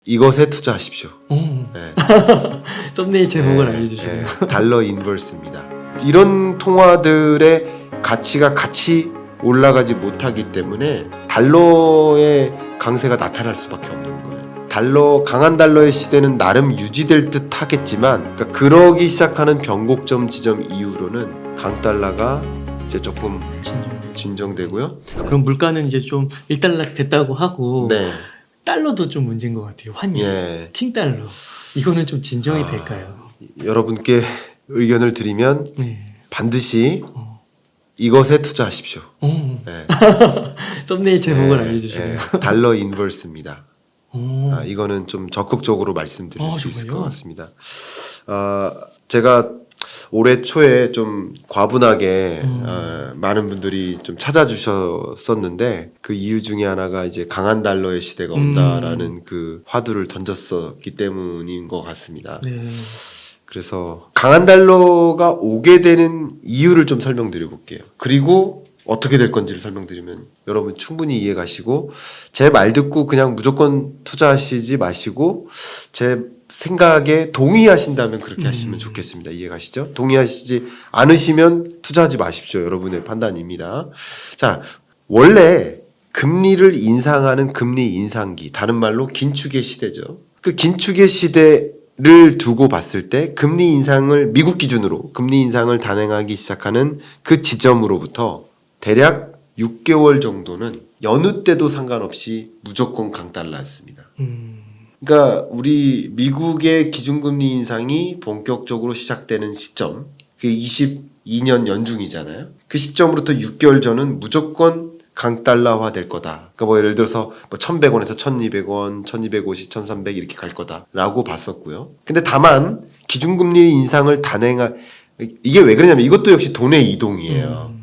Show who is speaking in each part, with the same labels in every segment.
Speaker 1: 이것에 투자하십시오. 네.
Speaker 2: 썸네일 제목을 알려주시네요.
Speaker 1: 달러 인버스입니다. 이런 통화들의 가치가 같이 올라가지 못하기 때문에 달러의 강세가 나타날 수밖에 없는 거예요. 강한 달러의 시대는 나름 유지될 듯 하겠지만, 그러니까 그러기 시작하는 변곡점 지점 이후로는 강달러가 이제 조금 진정되고요.
Speaker 2: 그럼 물가는 이제 좀 일단락 됐다고 하고,
Speaker 1: 네.
Speaker 2: 달러도 좀 문제인 것 같아요. 환율, 킹달러. 이거는 좀 진정이 될까요?
Speaker 1: 여러분께 의견을 드리면
Speaker 2: 네.
Speaker 1: 반드시 이것에 투자하십시오. 네.
Speaker 2: 썸네일 제목을 알려주시네요.
Speaker 1: 달러 인버스입니다. 이거는 좀 적극적으로 말씀드릴 수 있을 것 같습니다. 제가 올해 초에 좀 과분하게 많은 분들이 좀 찾아주셨었는데, 그 이유 중에 하나가 이제 강한 달러의 시대가 온다라는 그 화두를 던졌었기 때문인 것 같습니다.
Speaker 2: 네.
Speaker 1: 그래서 강한 달러가 오게 되는 이유를 좀 설명드려 볼게요. 그리고 어떻게 될 건지를 설명드리면 여러분 충분히 이해 가시고, 제 말 듣고 그냥 무조건 투자하시지 마시고 제 생각에 동의하신다면 그렇게 하시면 좋겠습니다. 이해 가시죠? 동의하시지 않으시면 투자하지 마십시오. 여러분의 판단입니다. 자, 원래 금리를 인상하는 금리 인상기, 다른 말로 긴축의 시대죠. 그 긴축의 시대를 두고 봤을 때 금리 인상을, 미국 기준으로 금리 인상을 단행하기 시작하는 그 지점으로부터 대략 6개월 정도는 여느 때도 상관없이 무조건 강달러였습니다. 그러니까 우리 미국의 기준금리 인상이 본격적으로 시작되는 시점, 그게 22년 연중이잖아요. 그 시점으로부터 6개월 전은 무조건 강달러화 될 거다. 그러니까 뭐 예를 들어서 뭐 1,100원에서 1,200원, 1,250, 1,300 이렇게 갈 거다라고 봤었고요. 근데 다만 기준금리 인상을 이게 왜 그러냐면 이것도 역시 돈의 이동이에요.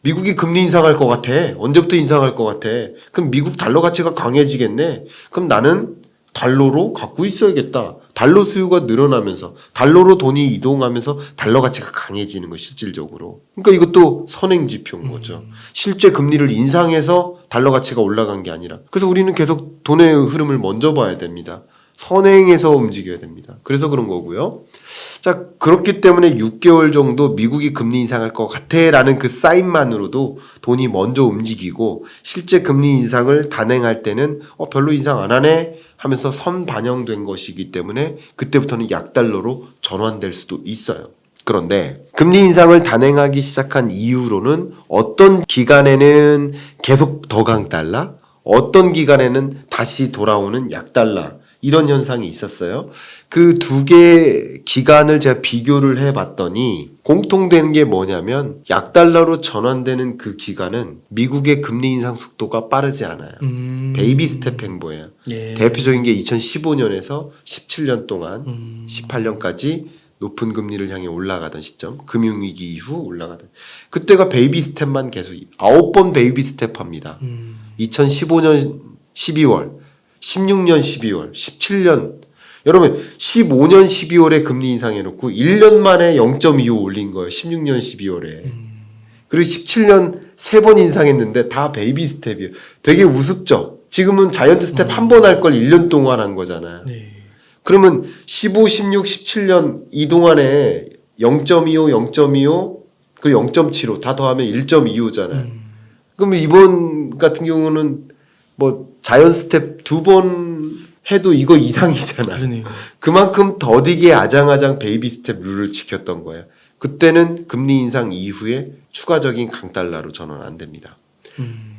Speaker 1: 미국이 금리 인상할 것 같아. 언제부터 인상할 것 같아. 그럼 미국 달러 가치가 강해지겠네. 그럼 나는 달러로 갖고 있어야겠다. 달러 수요가 늘어나면서 달러로 돈이 이동하면서 달러 가치가 강해지는 거, 실질적으로. 그러니까 이것도 선행 지표인 거죠. 실제 금리를 인상해서 달러 가치가 올라간 게 아니라. 그래서 우리는 계속 돈의 흐름을 먼저 봐야 됩니다. 선행해서 움직여야 됩니다. 그래서 그런 거고요. 자, 그렇기 때문에 6개월 정도 미국이 금리 인상할 것 같아라는 그 사인만으로도 돈이 먼저 움직이고, 실제 금리 인상을 단행할 때는 별로 인상 안 하네 하면서 선 반영된 것이기 때문에 그때부터는 약달러로 전환될 수도 있어요. 그런데 금리 인상을 단행하기 시작한 이후로는 어떤 기간에는 계속 더 강달러, 어떤 기간에는 다시 돌아오는 약달러, 이런 현상이 있었어요. 그 두 개의 기간을 제가 비교를 해봤더니 공통되는 게 뭐냐면, 약달러로 전환되는 그 기간은 미국의 금리 인상 속도가 빠르지 않아요. 베이비 스텝 행보예요. 대표적인 게 2015년에서 17년 동안 18년까지 높은 금리를 향해 올라가던 시점, 금융위기 이후 올라가던, 그때가 베이비 스텝만 계속 9번 베이비 스텝 합니다. 2015년 12월, 16년 12월, 17년, 여러분 15년 12월에 금리 인상해놓고 1년 만에 0.25 올린 거예요. 16년 12월에. 그리고 17년 3번 인상했는데 다 베이비 스텝이에요. 되게 우습죠? 지금은 자이언트 스텝 한 번 할 걸 1년 동안 한 거잖아요. 그러면 15, 16, 17년 이 동안에 0.25, 0.25, 그리고 0.75 다 더하면 1.25잖아요. 그러면 이번 같은 경우는 뭐 자이언트 스텝 2번 해도 이거 이상이잖아.
Speaker 2: 그러네요.
Speaker 1: 그만큼 더디게 아장아장 베이비 스텝 룰을 지켰던 거예요. 그때는 금리 인상 이후에 추가적인 강달러로 전환 안 됩니다.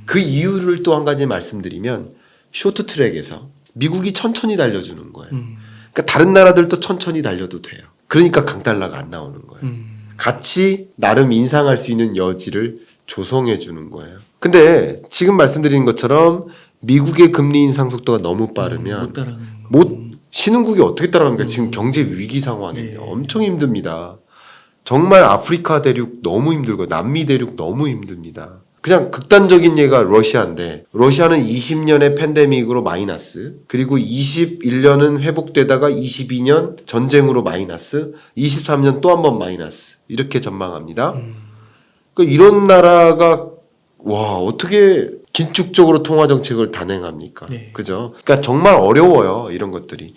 Speaker 1: 그 이유를 또 한 가지 말씀드리면, 쇼트 트랙에서 미국이 천천히 달려주는 거예요. 그러니까 다른 나라들도 천천히 달려도 돼요. 그러니까 강달러가 안 나오는 거예요. 같이 나름 인상할 수 있는 여지를 조성해 주는 거예요. 근데 지금 말씀드린 것처럼 미국의 금리 인상 속도가 너무 빠르면 신흥국이 어떻게 따라갑니까? 지금 경제 위기 상황인데 엄청 힘듭니다. 정말 아프리카 대륙 너무 힘들고 남미 대륙 너무 힘듭니다. 그냥 극단적인 예가 러시아인데, 러시아는 20년의 팬데믹으로 마이너스, 그리고 21년은 회복되다가 22년 전쟁으로 마이너스, 23년 또 한 번 마이너스, 이렇게 전망합니다. 그러니까 이런 나라가 어떻게 긴축적으로 통화 정책을 단행합니까?
Speaker 2: 네.
Speaker 1: 그죠? 그러니까 정말 어려워요. 이런 것들이.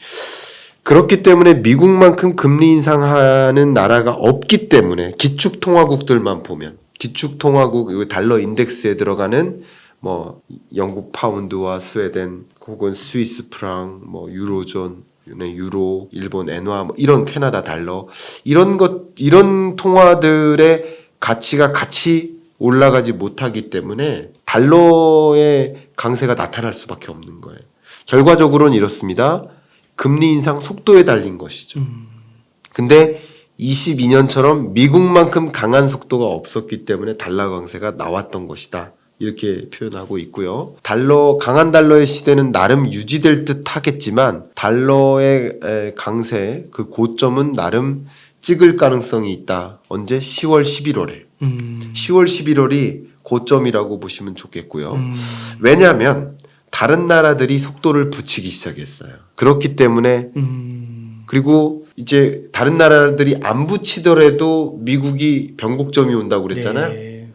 Speaker 1: 그렇기 때문에 미국만큼 금리 인상하는 나라가 없기 때문에 기축 통화국들만 보면 기축 통화국 달러 인덱스에 들어가는 뭐 영국 파운드와 스웨덴 혹은 스위스 프랑 뭐 유로존 유로, 일본 엔화 뭐 이런 캐나다 달러 이런 통화들의 가치가 같이 올라가지 못하기 때문에 달러의 강세가 나타날 수밖에 없는 거예요. 결과적으로는 이렇습니다. 금리 인상 속도에 달린 것이죠. 근데 22년처럼 미국만큼 강한 속도가 없었기 때문에 달러 강세가 나왔던 것이다. 이렇게 표현하고 있고요. 강한 달러의 시대는 나름 유지될 듯 하겠지만 달러의 강세 그 고점은 나름 찍을 가능성이 있다. 언제? 10월 11월에. 10월 11월이 고점이라고 보시면 좋겠고요. 왜냐하면 다른 나라들이 속도를 붙이기 시작했어요. 그렇기 때문에 그리고 이제 다른 나라들이 안 붙이더라도 미국이 변곡점이 온다고 그랬잖아요.
Speaker 2: 네.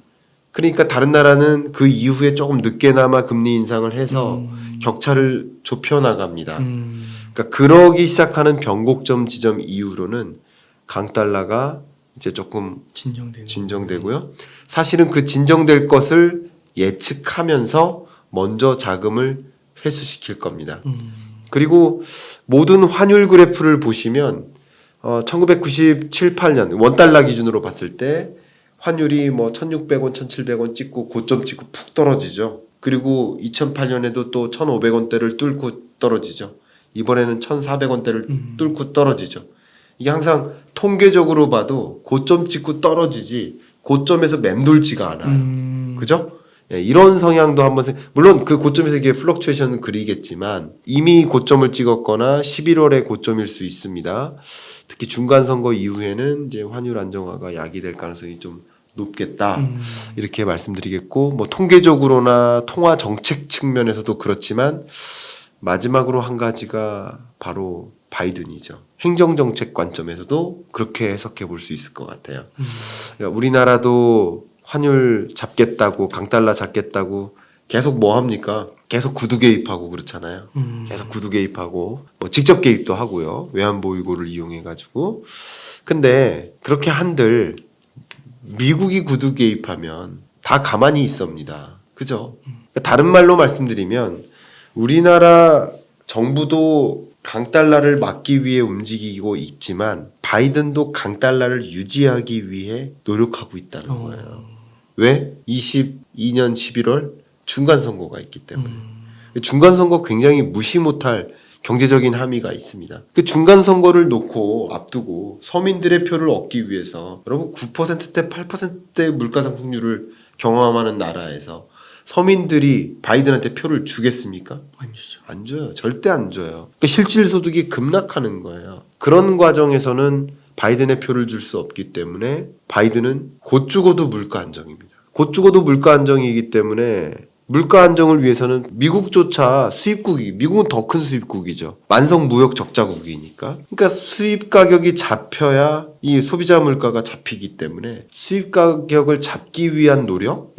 Speaker 1: 그러니까 다른 나라는 그 이후에 조금 늦게나마 금리 인상을 해서 격차를 좁혀 나갑니다. 그러니까 그러기 시작하는 변곡점 지점 이후로는 강달러가 이제 조금 진정되고요. 사실은 그 진정될 것을 예측하면서 먼저 자금을 회수시킬 겁니다. 그리고 모든 환율 그래프를 보시면 1997, 8년 원달러 기준으로 봤을 때 환율이 뭐 1,600원, 1,700원 찍고 고점 찍고 푹 떨어지죠. 그리고 2008년에도 또 1,500원대를 뚫고 떨어지죠. 이번에는 1,400원대를 뚫고 떨어지죠. 이게 항상 통계적으로 봐도 고점 찍고 떨어지지 고점에서 맴돌지가 않아요. 그죠? 예, 이런 성향도 한번 물론 그 고점에서 이게 플럭추에이션은 그리겠지만 이미 고점을 찍었거나 11월에 고점일 수 있습니다. 특히 중간 선거 이후에는 이제 환율 안정화가 야기될 가능성이 좀 높겠다. 이렇게 말씀드리겠고 뭐 통계적으로나 통화 정책 측면에서도 그렇지만 마지막으로 한 가지가 바로 바이든이죠. 행정정책 관점에서도 그렇게 해석해 볼 수 있을 것 같아요. 그러니까 우리나라도 환율 잡겠다고 강달러 잡겠다고 계속 뭐 합니까? 계속 구두 개입하고 그렇잖아요. 계속 구두 개입하고 뭐 직접 개입도 하고요. 외환보유고를 이용해 가지고. 근데 그렇게 한들 미국이 구두 개입하면 다 가만히 있습니다. 그죠? 그러니까 다른 말로 말씀드리면 우리나라 정부도 강달러를 막기 위해 움직이고 있지만 바이든도 강달러를 유지하기 위해 노력하고 있다는 거예요. 왜? 22년 11월 중간선거가 있기 때문에. 중간선거 굉장히 무시 못할 경제적인 함의가 있습니다. 그 중간선거를 놓고 앞두고 서민들의 표를 얻기 위해서 여러분 9%대 8%대 물가상승률을 경험하는 나라에서 서민들이 바이든한테 표를 주겠습니까?
Speaker 2: 안 주죠.
Speaker 1: 안 줘요. 절대 안 줘요. 그러니까 실질소득이 급락하는 거예요. 그런 과정에서는 바이든의 표를 줄 수 없기 때문에 바이든은 곧 죽어도 물가 안정입니다. 곧 죽어도 물가 안정이기 때문에 물가 안정을 위해서는 미국조차 미국은 더 큰 수입국이죠. 만성 무역 적자국이니까. 그러니까 수입 가격이 잡혀야 이 소비자 물가가 잡히기 때문에 수입 가격을 잡기 위한 노력?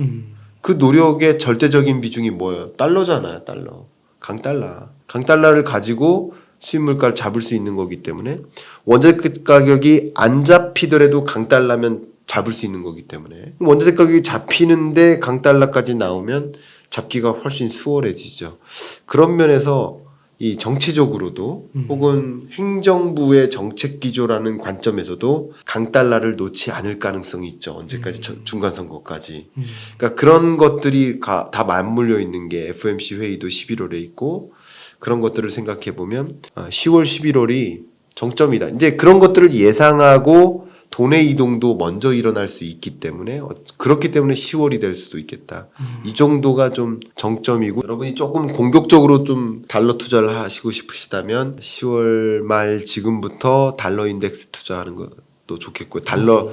Speaker 1: 그 노력의 절대적인 비중이 뭐예요? 달러잖아요, 달러. 강달러를 가지고 수입 물가를 잡을 수 있는 거기 때문에 원자재 가격이 안 잡히더라도 강달러면 잡을 수 있는 거기 때문에 원자재 가격이 잡히는데 강달러까지 나오면 잡기가 훨씬 수월해지죠. 그런 면에서 이 정치적으로도 혹은 행정부의 정책 기조라는 관점에서도 강달러를 놓지 않을 가능성이 있죠. 언제까지 중간선거까지. 그러니까 그런 것들이 다 맞물려 있는 게 FOMC 회의도 11월에 있고 그런 것들을 생각해 보면 10월 11월이 정점이다. 이제 그런 것들을 예상하고 돈의 이동도 먼저 일어날 수 있기 때문에 그렇기 때문에 10월이 될 수도 있겠다. 이 정도가 좀 정점이고 여러분이 조금 공격적으로 좀 달러 투자를 하시고 싶으시다면 10월 말 지금부터 달러 인덱스 투자하는 것도 좋겠고 달러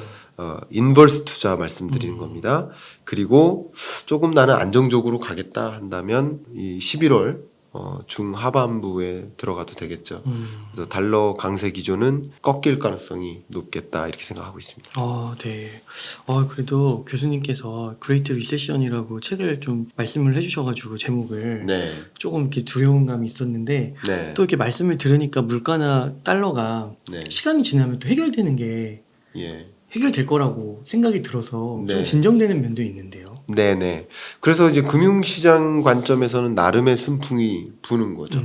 Speaker 1: 인버스 투자 말씀드리는 겁니다. 그리고 조금 나는 안정적으로 가겠다 한다면 이 11월 중하반부에 들어가도 되겠죠. 그래서 달러 강세 기조는 꺾일 가능성이 높겠다 이렇게 생각하고 있습니다.
Speaker 2: 네. 그래도 교수님께서 그레이트 리세션이라고 책을 좀 말씀을 해주셔가지고 제목을
Speaker 1: 네,
Speaker 2: 조금 이렇게 두려운 감이 있었는데
Speaker 1: 네,
Speaker 2: 또 이렇게 말씀을 들으니까 물가나 달러가
Speaker 1: 네,
Speaker 2: 시간이 지나면 또 해결되는 게
Speaker 1: 예,
Speaker 2: 해결될 거라고 생각이 들어서
Speaker 1: 네.
Speaker 2: 좀 진정되는 면도 있는데요.
Speaker 1: 네, 네. 그래서 이제 금융시장 관점에서는 나름의 순풍이 부는 거죠.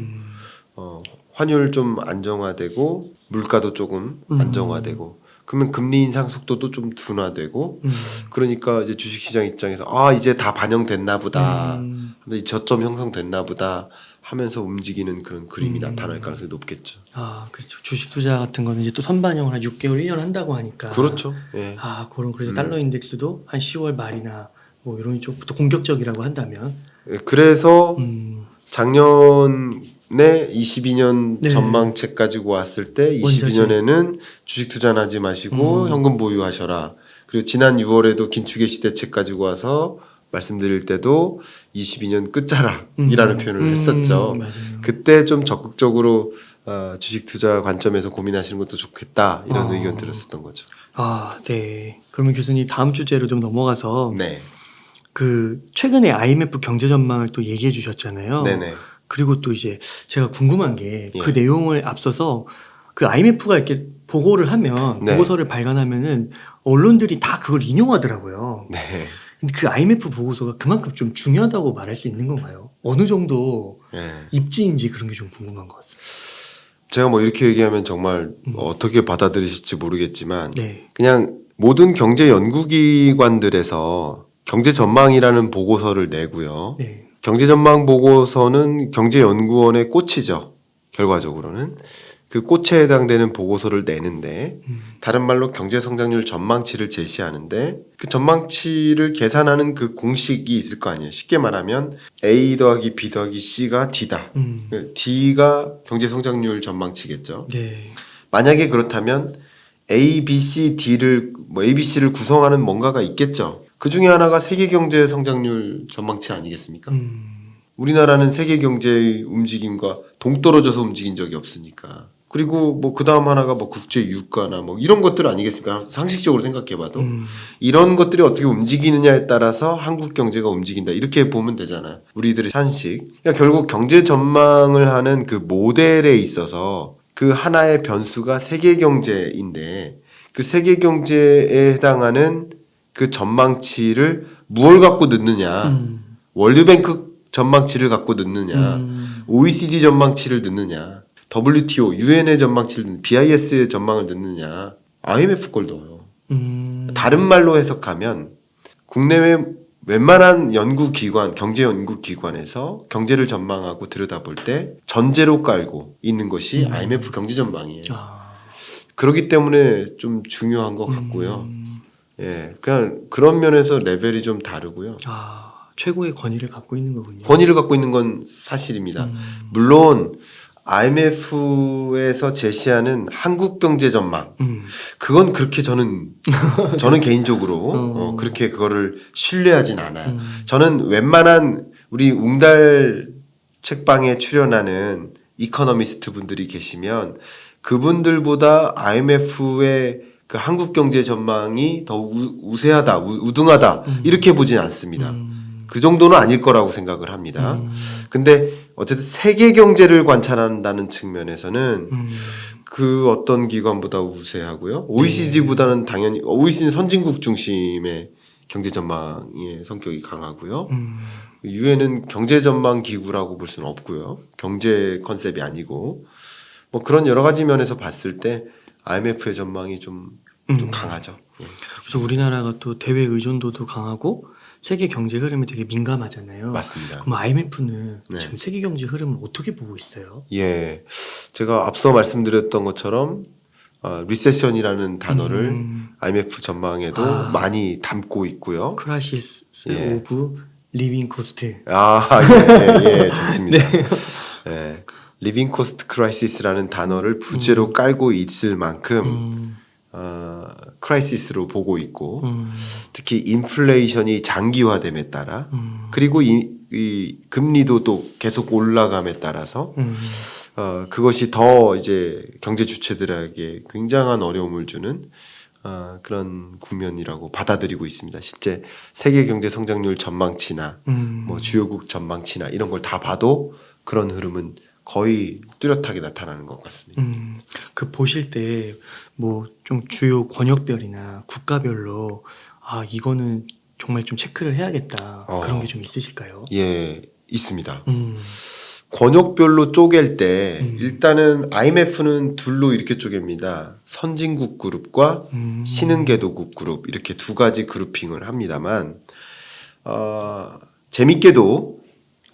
Speaker 1: 환율 좀 안정화되고 물가도 조금 안정화되고 그러면 금리 인상 속도도 좀 둔화되고 그러니까 이제 주식시장 입장에서 이제 다 반영됐나 보다. 이 저점 형성됐나 보다 하면서 움직이는 그런 그림이 나타날 가능성이 높겠죠.
Speaker 2: 그렇죠. 주식 투자 같은 거는 이제 또 선반영을 한 6개월, 1년 한다고 하니까.
Speaker 1: 그렇죠. 예.
Speaker 2: 그래서 달러 인덱스도 한 10월 말이나 뭐 이런 쪽부터 공격적이라고 한다면.
Speaker 1: 예, 그래서 작년에 22년
Speaker 2: 네.
Speaker 1: 전망책 가지고 왔을 때 22년에는 주식 투자는 하지 마시고 현금 보유하셔라. 그리고 지난 6월에도 긴축의 시대책 가지고 와서 말씀드릴 때도 22년 끝자락이라는 표현을 했었죠.
Speaker 2: 맞아요.
Speaker 1: 그때 좀 적극적으로 주식 투자 관점에서 고민하시는 것도 좋겠다 이런 의견 들었었던 거죠.
Speaker 2: 네. 그러면 교수님 다음 주제로 좀 넘어가서
Speaker 1: 네,
Speaker 2: 최근에 IMF 경제 전망을 또 얘기해 주셨잖아요.
Speaker 1: 네네.
Speaker 2: 그리고 또 이제 제가 궁금한 게 그
Speaker 1: 예.
Speaker 2: 내용을 앞서서 그 IMF가 이렇게 보고를 하면
Speaker 1: 네.
Speaker 2: 보고서를 발간하면은 언론들이 다 그걸 인용하더라고요.
Speaker 1: 네.
Speaker 2: 근데 그 IMF 보고서가 그만큼 좀 중요하다고 말할 수 있는 건가요? 어느 정도
Speaker 1: 네.
Speaker 2: 입지인지 그런 게 좀 궁금한 것 같습니다.
Speaker 1: 제가 뭐 이렇게 얘기하면 정말 어떻게 받아들이실지 모르겠지만
Speaker 2: 네.
Speaker 1: 그냥 모든 경제 연구기관들에서 경제 전망이라는 보고서를 내고요.
Speaker 2: 네.
Speaker 1: 경제 전망 보고서는 경제연구원의 꽃이죠. 결과적으로는 그 꽃에 해당되는 보고서를 내는데 다른 말로 경제 성장률 전망치를 제시하는데 그 전망치를 계산하는 그 공식이 있을 거 아니에요. 쉽게 말하면 A 더하기 B 더하기 C가 D다. D가 경제 성장률 전망치겠죠.
Speaker 2: 네.
Speaker 1: 만약에 그렇다면 A, B, C, D를 A, B, C를 구성하는 뭔가가 있겠죠. 그 중에 하나가 세계 경제 성장률 전망치 아니겠습니까? 우리나라는 세계 경제의 움직임과 동떨어져서 움직인 적이 없으니까. 그리고 뭐 그 다음 하나가 뭐 국제 유가나 뭐 이런 것들 아니겠습니까? 상식적으로 생각해봐도 이런 것들이 어떻게 움직이느냐에 따라서 한국 경제가 움직인다 이렇게 보면 되잖아요. 우리들의 산식. 그러니까 결국 경제 전망을 하는 그 모델에 있어서 그 하나의 변수가 세계 경제인데 그 세계 경제에 해당하는 그 전망치를 무엇을 갖고 넣느냐, 월드뱅크 전망치를 갖고 넣느냐, OECD 전망치를 넣느냐, WTO, UN의 전망치를 넣느냐, BIS의 전망을 넣느냐, IMF 걸 넣어요. 다른 말로 해석하면 국내외 웬만한 연구기관, 경제연구기관에서 경제를 전망하고 들여다볼 때 전제로 깔고 있는 것이 IMF 경제 전망이에요. 그렇기 때문에 좀 중요한 것 같고요. 예, 그냥 그런 면에서 레벨이 좀 다르고요.
Speaker 2: 최고의 권위를 갖고 있는 거군요.
Speaker 1: 권위를 갖고 있는 건 사실입니다. 물론 IMF에서 제시하는 한국 경제 전망, 그건 그렇게 저는 개인적으로 그렇게 그거를 신뢰하진 않아요. 저는 웬만한 우리 웅달 책방에 출연하는 이코노미스트 분들이 계시면 그분들보다 IMF의 그 한국 경제 전망이 더 우세하다, 우등하다 이렇게 보진 않습니다. 그 정도는 아닐 거라고 생각을 합니다. 근데 어쨌든 세계 경제를 관찰한다는 측면에서는 그 어떤 기관보다 우세하고요. OECD보다는 당연히 OECD는 선진국 중심의 경제 전망의 성격이 강하고요. 유엔은 경제 전망 기구라고 볼 수는 없고요. 경제 컨셉이 아니고 뭐 그런 여러 가지 면에서 봤을 때 IMF의 전망이 좀 강하죠. 예.
Speaker 2: 그래서 우리나라가 또 대외 의존도도 강하고 세계 경제 흐름에 되게 민감하잖아요.
Speaker 1: 맞습니다.
Speaker 2: 그럼 IMF는
Speaker 1: 네.
Speaker 2: 지금 세계 경제 흐름을 어떻게 보고 있어요?
Speaker 1: 예, 제가 앞서 말씀드렸던 것처럼 리세션이라는 단어를 IMF 전망에도 많이 담고 있고요.
Speaker 2: 크라시스
Speaker 1: 예.
Speaker 2: 오브 리빙 코스트.
Speaker 1: 예, 좋습니다. 예, 리빙 코스트 크라이시스라는 단어를 부제로 깔고 있을 만큼 크라이시스로 보고 있고 특히 인플레이션이 장기화됨에 따라 그리고 이 금리도 또 계속 올라감에 따라서 그것이 더 이제 경제 주체들에게 굉장한 어려움을 주는 그런 국면이라고 받아들이고 있습니다. 실제 세계 경제 성장률 전망치나 뭐 주요국 전망치나 이런 걸 다 봐도 그런 흐름은 거의 뚜렷하게 나타나는 것 같습니다.
Speaker 2: 그 보실 때 뭐 좀 주요 권역별이나 국가별로 이거는 정말 좀 체크를 해야겠다 그런 게 좀 있으실까요?
Speaker 1: 예, 있습니다. 권역별로 쪼갤 때 일단은 IMF는 둘로 이렇게 쪼갭니다. 선진국 그룹과 신흥개도국 그룹 이렇게 두 가지 그룹핑을 합니다만 재밌게도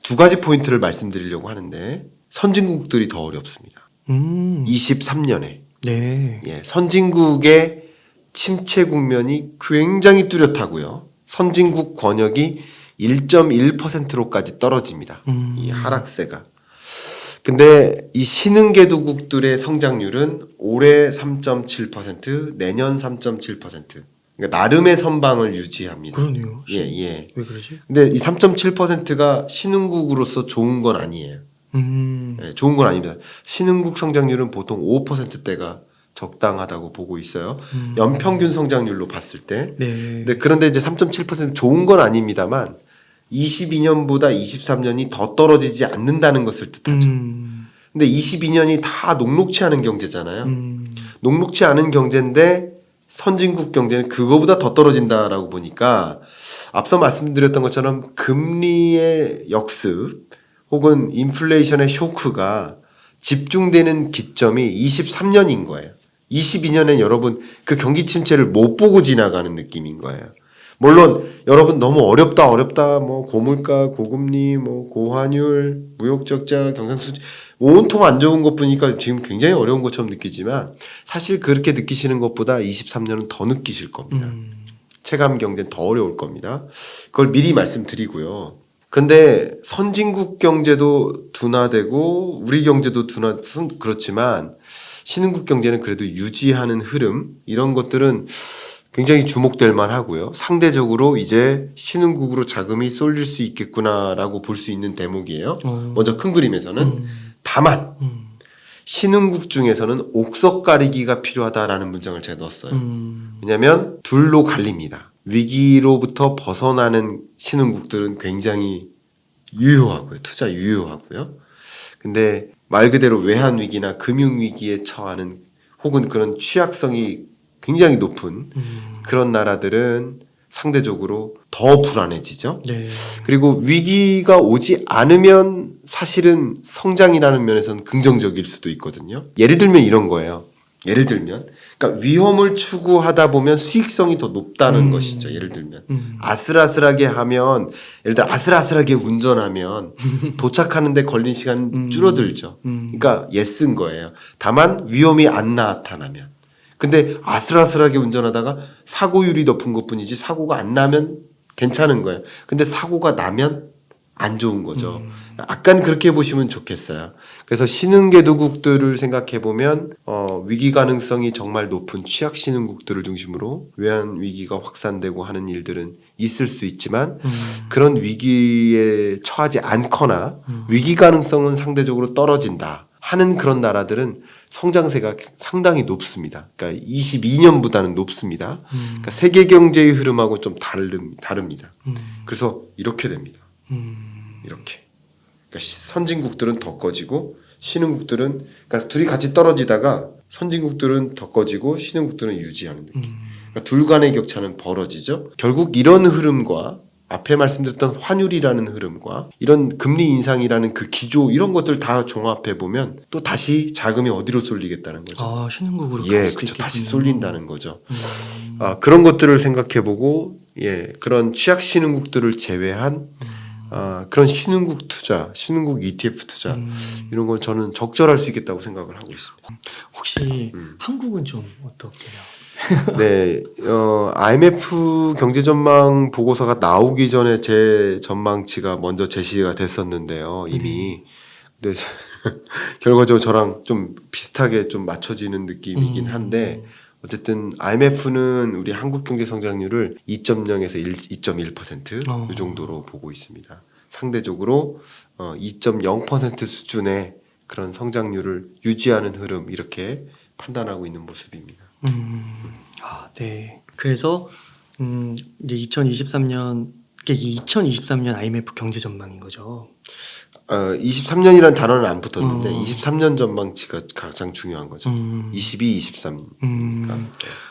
Speaker 1: 두 가지 포인트를 말씀드리려고 하는데 선진국들이 더 어렵습니다. 23년에
Speaker 2: 네.
Speaker 1: 예, 선진국의 침체 국면이 굉장히 뚜렷하고요. 선진국 권역이 1.1%로까지 떨어집니다. 이 하락세가. 근데 이 신흥개도국들의 성장률은 올해 3.7%, 내년 3.7%. 그러니까 나름의 선방을 유지합니다.
Speaker 2: 그러네요.
Speaker 1: 예, 예.
Speaker 2: 왜 그러지?
Speaker 1: 근데 이 3.7%가 신흥국으로서 좋은 건 아니에요. 예, 좋은 건 아닙니다. 신흥국 성장률은 보통 5%대가 적당하다고 보고 있어요. 연평균 성장률로 봤을 때.
Speaker 2: 네.
Speaker 1: 그런데 이제 3.7% 좋은 건 아닙니다만 22년보다 23년이 더 떨어지지 않는다는 것을 뜻하죠. 근데 22년이 다 녹록치 않은 경제잖아요. 녹록치 않은 경제인데 선진국 경제는 그거보다 더 떨어진다라고 보니까 앞서 말씀드렸던 것처럼 금리의 역습 혹은 인플레이션의 쇼크가 집중되는 기점이 23년인 거예요. 22년엔 여러분 그 경기 침체를 못 보고 지나가는 느낌인 거예요. 물론 여러분 너무 어렵다 뭐 고물가, 고금리, 뭐 고환율, 무역 적자, 경상수지 온통 안 좋은 것 보니까 지금 굉장히 어려운 것처럼 느끼지만 사실 그렇게 느끼시는 것보다 23년은 더 느끼실 겁니다. 체감 경제는 더 어려울 겁니다. 그걸 미리 말씀드리고요. 근데 선진국 경제도 둔화되고 우리 경제도 그렇지만 신흥국 경제는 그래도 유지하는 흐름 이런 것들은 굉장히 주목될 만하고요. 상대적으로 이제 신흥국으로 자금이 쏠릴 수 있겠구나라고 볼 수 있는 대목이에요. 먼저 큰 그림에서는 다만 신흥국 중에서는 옥석 가리기가 필요하다라는 문장을 제가 넣었어요. 왜냐하면 둘로 갈립니다. 위기로부터 벗어나는 신흥국들은 굉장히 유효하고요. 투자 유효하고요. 근데 말 그대로 외환 위기나 금융 위기에 처하는 혹은 그런 취약성이 굉장히 높은 그런 나라들은 상대적으로 더 불안해지죠.
Speaker 2: 네.
Speaker 1: 그리고 위기가 오지 않으면 사실은 성장이라는 면에서는 긍정적일 수도 있거든요. 예를 들면 이런 거예요. 예를 들면 그러니까 위험을 추구하다 보면 수익성이 더 높다는 것이죠. 예를 들면 아슬아슬하게 하면 예를 들어 아슬아슬하게 운전하면 도착하는데 걸린 시간 줄어들죠. 그러니까 예쓴 거예요. 다만 위험이 안 나타나면 근데 아슬아슬하게 운전하다가 사고율이 높은 것뿐이지 사고가 안 나면 괜찮은 거예요. 근데 사고가 나면 안 좋은 거죠. 약간 그렇게 보시면 좋겠어요. 그래서 신흥개도국들을 생각해 보면 위기 가능성이 정말 높은 취약 신흥국들을 중심으로 외환 위기가 확산되고 하는 일들은 있을 수 있지만 그런 위기에 처하지 않거나 위기 가능성은 상대적으로 떨어진다 하는 그런 나라들은 성장세가 상당히 높습니다. 그러니까 22년보다는 높습니다. 그러니까 세계 경제의 흐름하고 좀 다릅니다. 그래서 이렇게 됩니다. 이렇게. 그러니까 선진국들은 더 꺼지고 신흥국들은 그러니까 둘이 같이 떨어지다가 선진국들은 더 꺼지고 신흥국들은 유지하는 느낌. 그러니까 둘 간의 격차는 벌어지죠. 결국 이런 흐름과 앞에 말씀드렸던 환율이라는 흐름과 이런 금리 인상이라는 그 기조 이런 것들 다 종합해 보면 또 다시 자금이 어디로 쏠리겠다는 거죠.
Speaker 2: 신흥국으로
Speaker 1: 예, 그렇죠. 다시 쏠린다는 거죠. 그런 것들을 생각해 보고 그런 취약 신흥국들을 제외한 그런 신흥국 투자, 신흥국 ETF 투자 이런 건 저는 적절할 수 있겠다고 생각을 하고 있습니다.
Speaker 2: 혹시 한국은 좀 어떻게요?
Speaker 1: 네, IMF 경제 전망 보고서가 나오기 전에 제 전망치가 먼저 제시가 됐었는데요, 이미. 근데 결과적으로 저랑 좀 비슷하게 좀 맞춰지는 느낌이긴 한데, 어쨌든 IMF는 우리 한국 경제 성장률을 2.0에서 2.1% 이 정도로 보고 있습니다. 상대적으로 2.0% 수준의 그런 성장률을 유지하는 흐름 이렇게 판단하고 있는 모습입니다.
Speaker 2: 네. 그래서 이제 2023년 이게 2023년 IMF 경제 전망인 거죠.
Speaker 1: 23년이란 단어는 안 붙었는데
Speaker 2: 어.
Speaker 1: 23년 전망치가 가장 중요한 거죠.
Speaker 2: 음.
Speaker 1: 22, 23.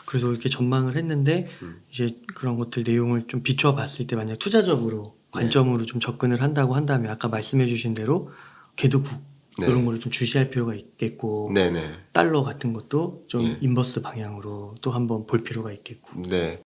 Speaker 2: 그래서 이렇게 전망을 했는데 이제 그런 것들 내용을 좀 비추어 봤을 때 만약 투자적으로 관점으로 좀 접근을 한다고 한다면 아까 말씀해 주신 대로 개도국
Speaker 1: 네.
Speaker 2: 이런 거를 좀 주시할 필요가 있겠고
Speaker 1: 네네.
Speaker 2: 달러 같은 것도 좀
Speaker 1: 예.
Speaker 2: 인버스 방향으로 또 한번 볼 필요가 있겠고
Speaker 1: 네.